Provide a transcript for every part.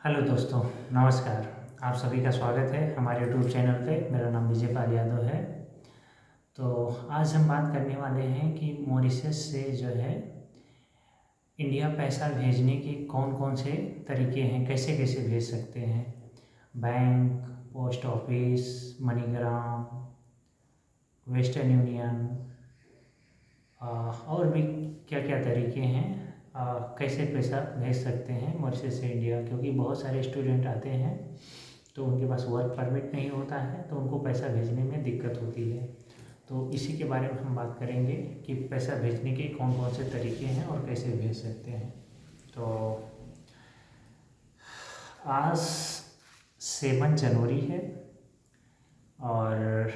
Hello दोस्तों, नमस्कार। आप सभी का स्वागत है हमारे यूट्यूब चैनल पे। मेरा नाम विजय पाल यादव है। तो आज हम बात करने वाले हैं कि मॉरिशस से जो है इंडिया पैसा भेजने के कौन कौन से तरीके हैं, कैसे कैसे भेज सकते हैं। Bank, post office, MoneyGram, western union और भी क्या क्या तरीके हैं। कैसे पैसा भेज सकते हैं मॉरिशस से इंडिया, क्योंकि बहुत सारे स्टूडेंट आते हैं तो उनके पास वर्क परमिट नहीं होता है, तो उनको पैसा भेजने में दिक्कत होती है। तो इसी के बारे में हम बात करेंगे कि पैसा भेजने के कौन कौन से तरीके हैं और कैसे भेज सकते हैं। तो आज 7 जनवरी है और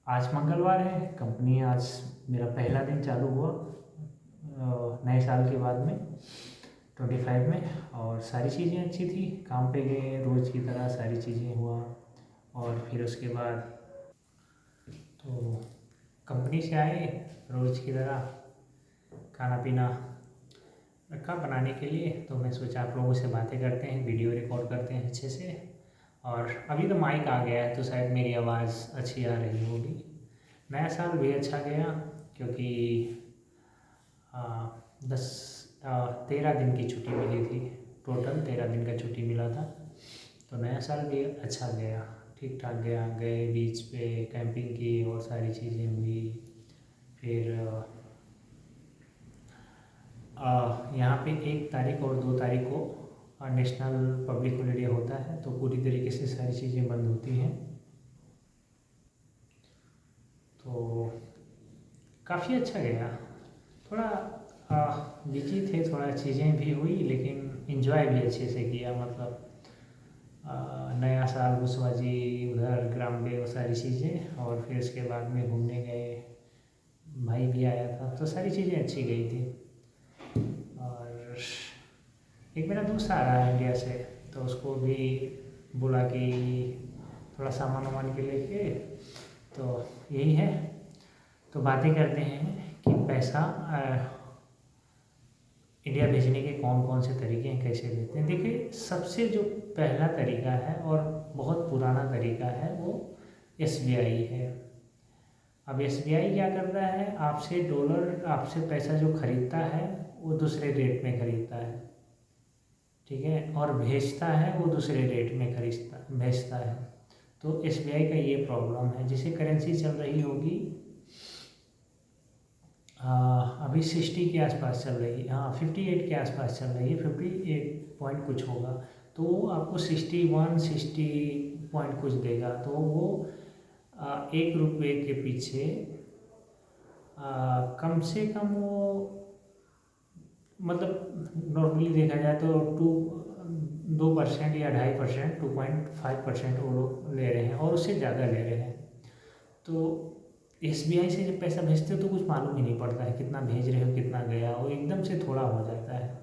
आज मंगलवार है। कंपनी आज मेरा पहला दिन चालू हुआ नए साल के बाद में 25 में, और सारी चीज़ें अच्छी थी। काम पे गए रोज़ की तरह, सारी चीज़ें हुआ। और फिर उसके बाद तो कंपनी से आए रोज़ की तरह, खाना पीना रखा बनाने के लिए। तो मैं सोचा आप लोगों से बातें करते हैं, वीडियो रिकॉर्ड करते हैं अच्छे से। और अभी तो माइक आ गया है तो शायद मेरी आवाज़ अच्छी आ रही होगी। नया साल भी अच्छा गया क्योंकि 13 दिन की छुट्टी मिली थी। टोटल 13 दिन का छुट्टी मिला था। तो नया साल भी अच्छा गया, ठीक ठाक गया। गए बीच पे, कैंपिंग की और सारी चीज़ें हुई। फिर यहाँ पे 1 तारीख और 2 तारीख को नेशनल पब्लिक हॉलीडे होता है, तो पूरी तरीके से सारी चीज़ें बंद होती हैं। तो काफ़ी अच्छा गया। थोड़ा बिजी थे, थोड़ा चीज़ें भी हुई, लेकिन इन्जॉय भी अच्छे से किया। मतलब नया साल, बुशबाजी, उधर ग्राम डे, वो सारी चीज़ें। और फिर उसके बाद में घूमने गए, भाई भी आया था, तो सारी चीज़ें अच्छी गई थी। और एक मेरा दोस्त आ रहा है इंडिया से, तो उसको भी बोला कि थोड़ा सामान वामान के लेके। तो यही है। तो बातें करते हैं कि पैसा इंडिया भेजने के कौन कौन से तरीके हैं, कैसे भेजते हैं। देखिए, सबसे जो पहला तरीका है और बहुत पुराना तरीका है वो SBI है। अब SBI क्या करता है, आपसे पैसा जो खरीदता है वो दूसरे रेट में खरीदता है, ठीक है, और भेजता है वो दूसरे रेट में खरीदता भेजता है। तो SBI का ये प्रॉब्लम है। जिसे करेंसी चल रही होगी अभी 60 के आसपास चल रही है, हाँ 58 के आसपास चल रही है, 58 पॉइंट कुछ होगा। तो वो आपको 60 पॉइंट कुछ देगा। तो वो 1 रुपये के पीछे कम से कम वो, मतलब नॉर्मली देखा जाए तो 2% या 2.5%, 2.5% वो लोग ले रहे हैं, और उससे ज़्यादा ले रहे हैं। तो SBI से जब पैसा भेजते हो तो कुछ मालूम ही नहीं पड़ता है कितना भेज रहे हो, कितना गया, वो एकदम से थोड़ा हो जाता है।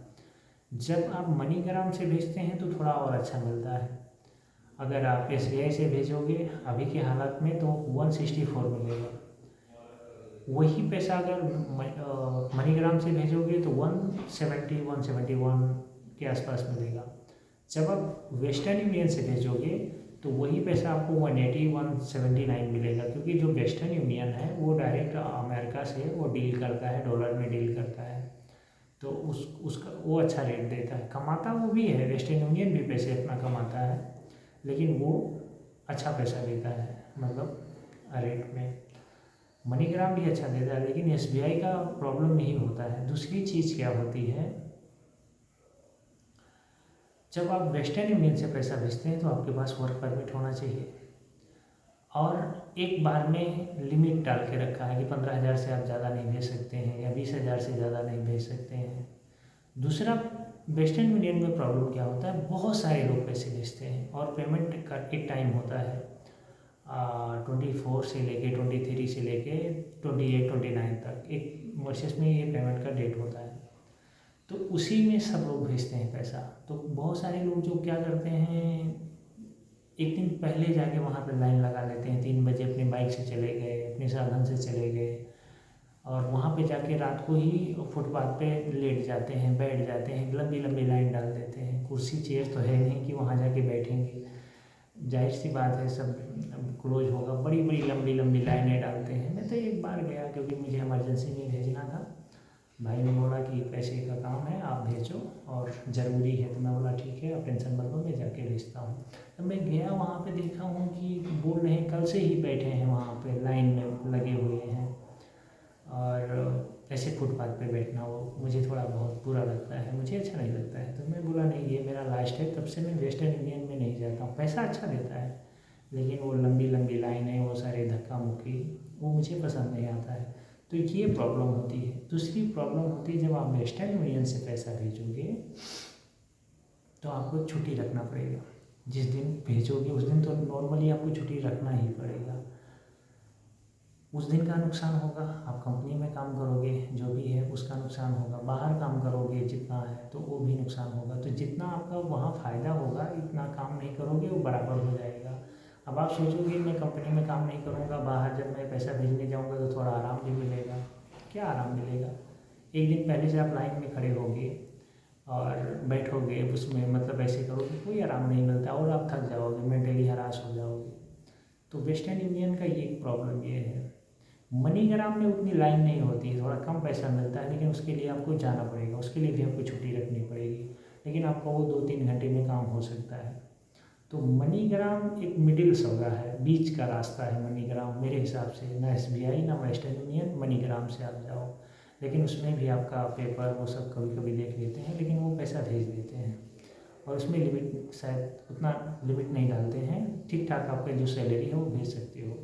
जब आप मनीग्राम से भेजते हैं तो थोड़ा और अच्छा मिलता है। अगर आप SBI से भेजोगे अभी के हालात में तो 164 मिलेगा। वही पैसा अगर मनीग्राम से भेजोगे तो 171 के आसपास मिलेगा। जब आप वेस्टर्न यूनियन से भेजोगे तो वही पैसा आपको 179 मिलेगा, क्योंकि जो वेस्टर्न यूनियन है वो डायरेक्ट अमेरिका से वो डील करता है, डॉलर में डील करता है। तो उसका वो अच्छा रेट देता है। कमाता वो भी है, वेस्टर्न यूनियन भी पैसे अपना कमाता है, लेकिन वो अच्छा पैसा देता है, मतलब रेट में। मनीग्राम भी अच्छा देता है, लेकिन SBI का प्रॉब्लम नहीं होता है। दूसरी चीज़ क्या होती है, जब आप वेस्टर्न यूनियन से पैसा भेजते हैं तो आपके पास वर्क परमिट होना चाहिए, और एक बार में लिमिट डाल के रखा है कि 15,000 से आप ज़्यादा नहीं भेज सकते हैं या 20,000 से ज़्यादा नहीं भेज सकते हैं। दूसरा, वेस्टर्न यूनियन में प्रॉब्लम क्या होता है, बहुत सारे लोग पैसे भेजते हैं और पेमेंट का एक टाइम होता है 24 से लेके 23 से लेके 28-29 तक एक मॉरिशस में ये पेमेंट का डेट होता है। तो उसी में सब लोग भेजते हैं पैसा। तो बहुत सारे लोग जो क्या करते हैं, एक दिन पहले जाके वहाँ पे लाइन लगा लेते हैं। 3 बजे अपनी बाइक से चले गए, अपने साधन से चले गए, और वहाँ पे जाके रात को ही फुटपाथ पे लेट जाते हैं, बैठ जाते हैं, लंबी लंबी लाइन डाल देते हैं। कुर्सी चेयर तो है नहीं कि वहाँ जाके बैठेंगे, जाहिर सी बात है सब क्लोज होगा, बड़ी बड़ी लंबी लंबी लाइनें डालते हैं। मैं तो एक बार गया क्योंकि मुझे इमरजेंसी में भेजना था, भाई ने बोला कि पैसे का काम है आप भेजो और ज़रूरी है, तो मैं बोला ठीक है आप टेंशन मत लो मैं जाके भेजता हूँ। तो मैं गया वहाँ पे देखा हूँ कि बोल रहे हैं कल से ही बैठे हैं वहाँ पे लाइन में लगे हुए हैं, और ऐसे फुटपाथ पे बैठना वो मुझे थोड़ा बहुत बुरा लगता है, मुझे अच्छा नहीं लगता है। तो मैं बोला नहीं ये मेरा लास्ट है, तब से मैं वेस्टर्न यूनियन में नहीं जाता हूँ। पैसा अच्छा देता है लेकिन वो लंबी लंबी लाइनें, वो सारे धक्का मुक्की, वो मुझे पसंद नहीं आता है। तो ये प्रॉब्लम होती है। दूसरी प्रॉब्लम होती है जब आप वेस्टर्न यूनियन से पैसा भेजोगे तो आपको छुट्टी रखना पड़ेगा। जिस दिन भेजोगे उस दिन तो नॉर्मली आपको छुट्टी रखना ही पड़ेगा। उस दिन का नुकसान होगा, आप कंपनी में काम करोगे जो भी है उसका नुकसान होगा, बाहर काम करोगे जितना है तो वो भी नुकसान होगा। तो जितना आपका वहाँ फ़ायदा होगा इतना काम नहीं करोगे वो बराबर हो जाएगा। अब आप सोचोगे मैं कंपनी में काम नहीं करूँगा, बाहर जब मैं पैसा भेजने जाऊँगा तो थोड़ा आराम भी मिलेगा। क्या आराम मिलेगा? एक दिन पहले से आप लाइन में खड़े होगे और बैठोगे उसमें, मतलब ऐसे करोगे, कोई आराम नहीं मिलता और आप थक जाओगे, मेंटली हरास हो जाओगे। तो वेस्टर्न यूनियन का ये प्रॉब्लम ये है। मनीग्राम में उतनी लाइन नहीं होती है, थोड़ा कम पैसा मिलता है, लेकिन उसके लिए आपको जाना पड़ेगा, उसके लिए भी आपको छुट्टी रखनी पड़ेगी, लेकिन आपका वो 2-3 घंटे में काम हो सकता है। तो मनीग्राम एक मिडिल सौदा है, बीच का रास्ता है मनीग्राम मेरे हिसाब से। ना SBI ना वेस्टर्न यूनियन, मनीग्राम से आप जाओ। लेकिन उसमें भी आपका पेपर वो सब कभी कभी देख लेते हैं, लेकिन वो पैसा भेज देते हैं और उसमें लिमिट शायद उतना लिमिट नहीं डालते हैं, ठीक ठाक आपका जो सैलरी है वो भेज सकते हो।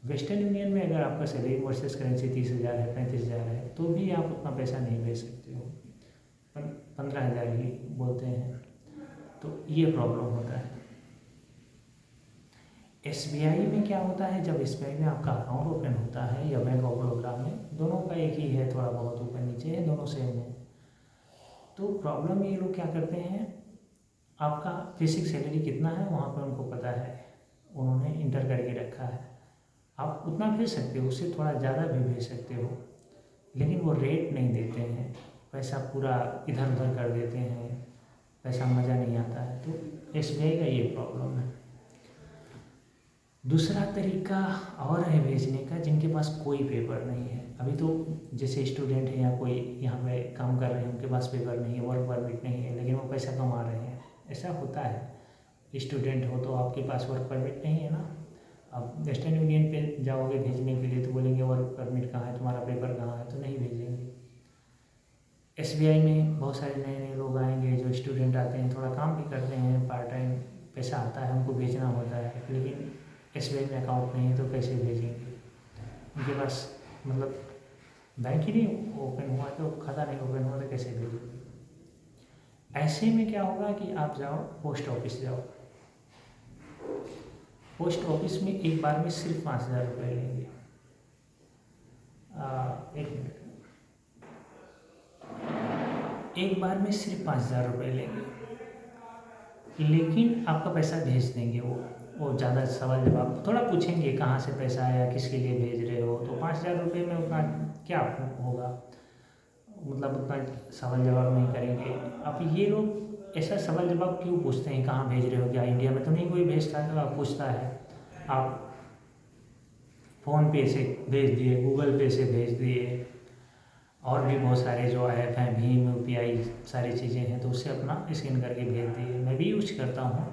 वेस्टर्न यूनियन में अगर आपका सैलरी वर्सेस करेंसी 30,000 है, 35,000 है, तो भी आप उतना पैसा नहीं भेज सकते हो, 15,000 ही बोलते हैं। तो ये प्रॉब्लम होता है। SBI में क्या होता है, जब SBI में आपका अकाउंट ओपन होता है या बैंक ऑफ बड़ौदा में, दोनों का एक ही है, थोड़ा बहुत ऊपर नीचे है, दोनों सेम है। तो प्रॉब्लम ये लोग क्या करते हैं, आपका बेसिक सैलरी कितना है वहाँ पर उनको पता है, उन्होंने इंटर करके रखा है। आप उतना भेज सकते हो, उससे थोड़ा ज़्यादा भी भेज सकते हो, लेकिन वो रेट नहीं देते हैं, पैसा पूरा इधर उधर कर देते हैं, पैसा मज़ा नहीं आता है। तो SBI का ये प्रॉब्लम है। दूसरा तरीका और है भेजने का, जिनके पास कोई पेपर नहीं है। अभी तो जैसे स्टूडेंट हैं या कोई यहाँ पे काम कर रहे हैं, उनके पास पेपर नहीं है, वर्क परमिट नहीं है, लेकिन वो पैसा कमा रहे हैं, ऐसा होता है। स्टूडेंट हो तो आपके पास वर्क परमिट नहीं है ना, अब वेस्टर्न यूनियन पे जाओगे भेजने के लिए तो बोलेंगे वर्क परमिट कहाँ है, तुम्हारा पेपर कहाँ है, तो नहीं भेजेंगे। SBI में बहुत सारे नए नए लोग आएंगे जो स्टूडेंट आते हैं, थोड़ा काम भी करते हैं, पार्ट टाइम पैसा आता है, उनको भेजना होता है, लेकिन SBI में अकाउंट नहीं है तो कैसे भेजेंगे? उनके पास मतलब बैंक ही नहीं ओपन हुआ, तो खाता नहीं ओपन हुआ तो कैसे भेजेंगे? ऐसे में क्या होगा कि आप जाओ पोस्ट ऑफिस जाओ, पोस्ट ऑफिस में एक बार में सिर्फ 5,000 रुपये लेंगे। एक मिनट, एक बार में सिर्फ 5,000 रुपये लेंगे, लेकिन आपका पैसा भेज देंगे। वो ज़्यादा सवाल जवाब थोड़ा पूछेंगे, कहाँ से पैसा आया, किसके लिए भेज रहे हो, तो 5,000 रुपये में उतना क्या होगा, मतलब उतना सवाल जवाब नहीं करेंगे। अब ये लोग ऐसा सवाल जवाब क्यों पूछते हैं, कहाँ भेज रहे हो, क्या इंडिया में तो नहीं कोई भेजता है, पूछता है। आप फ़ोन पे से भेज दिए, गूगल पे से भेज दिए, और भी बहुत सारे जो ऐप हैं, भीम UPI सारी चीज़ें हैं, तो उससे अपना स्कैन करके भेज दिए। मैं भी यूज करता हूँ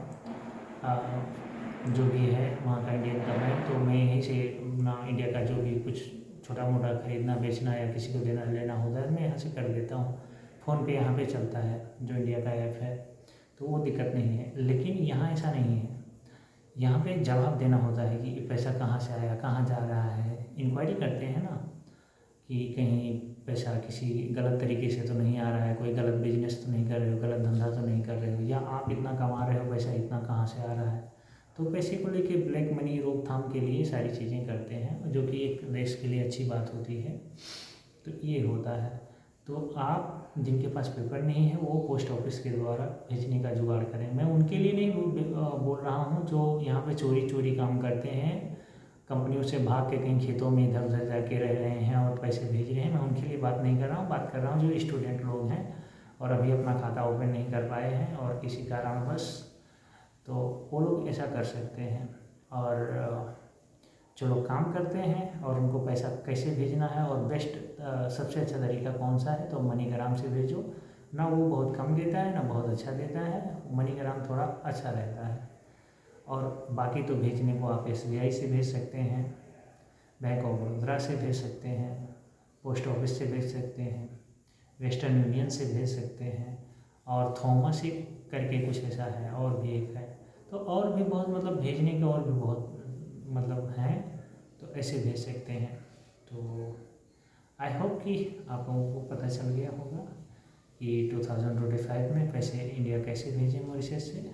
जो भी है वहाँ का इंडियन का बैंक, तो मैं यहीं से अपना इंडिया का जो भी कुछ छोटा मोटा खरीदना बेचना या किसी को देना लेना होता है मैं यहाँ से कर देता हूँ। फ़ोन पे यहाँ पे चलता है जो इंडिया का ऐप है, तो वो दिक्कत नहीं है। लेकिन यहाँ ऐसा नहीं है, यहाँ पे जवाब देना होता है कि पैसा कहाँ से आया, कहाँ जा रहा है, इंक्वायरी करते हैं ना, कि कहीं पैसा किसी गलत तरीके से तो नहीं आ रहा है, कोई गलत बिजनेस तो नहीं कर रहे हो, गलत धंधा तो नहीं कर रहे हो, या आप इतना कमा रहे हो, पैसा इतना कहाँ से आ रहा है। तो पैसे को लेके ब्लैक मनी रोकथाम के लिए सारी चीज़ें करते हैं, जो कि एक देश के लिए अच्छी बात होती है। तो ये होता है। तो आप जिनके पास पेपर नहीं है वो पोस्ट ऑफिस के द्वारा भेजने का जुगाड़ करें। मैं उनके लिए नहीं बोल रहा हूँ जो यहाँ पे चोरी चोरी काम करते हैं, कंपनियों से भाग के कहीं खेतों में इधर उधर जाके रह रहे हैं और पैसे भेज रहे हैं, मैं उनके लिए बात नहीं कर रहा हूँ। बात कर रहा हूँ जो स्टूडेंट लोग हैं और अभी अपना खाता ओपन नहीं कर पाए हैं और किसी कारणवश, तो वो लोग ऐसा कर सकते हैं। और जो लोग काम करते हैं और उनको पैसा कैसे भेजना है और बेस्ट सबसे अच्छा तरीका कौन सा है, तो मनीग्राम से भेजो। ना वो बहुत कम देता है ना बहुत अच्छा देता है, मनीग्राम थोड़ा अच्छा रहता है। और बाकी तो भेजने को आप SBI से भेज सकते हैं, बैंक ऑफ बड़ौदा से भेज सकते हैं, पोस्ट ऑफिस से भेज सकते हैं, वेस्टर्न यूनियन से भेज सकते हैं, और थॉमस करके कुछ ऐसा है और भी एक है। तो और भी बहुत मतलब भेजने के और भी बहुत मतलब हैं, तो ऐसे भेज सकते हैं। तो आई होप कि आप लोगों को पता चल गया होगा कि 2025 में पैसे इंडिया कैसे भेजें मॉरिशस से।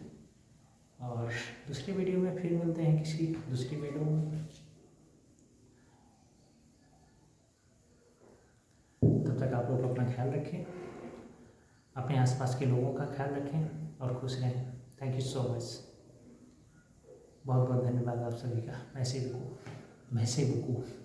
और दूसरी वीडियो में फिर मिलते हैं किसी दूसरी वीडियो में। तब तक आप लोग अपना ख्याल रखें, अपने आसपास के लोगों का ख्याल रखें और खुश रहें। थैंक यू सो मच, बहुत बहुत धन्यवाद आप सभी का। मैसे बुकू।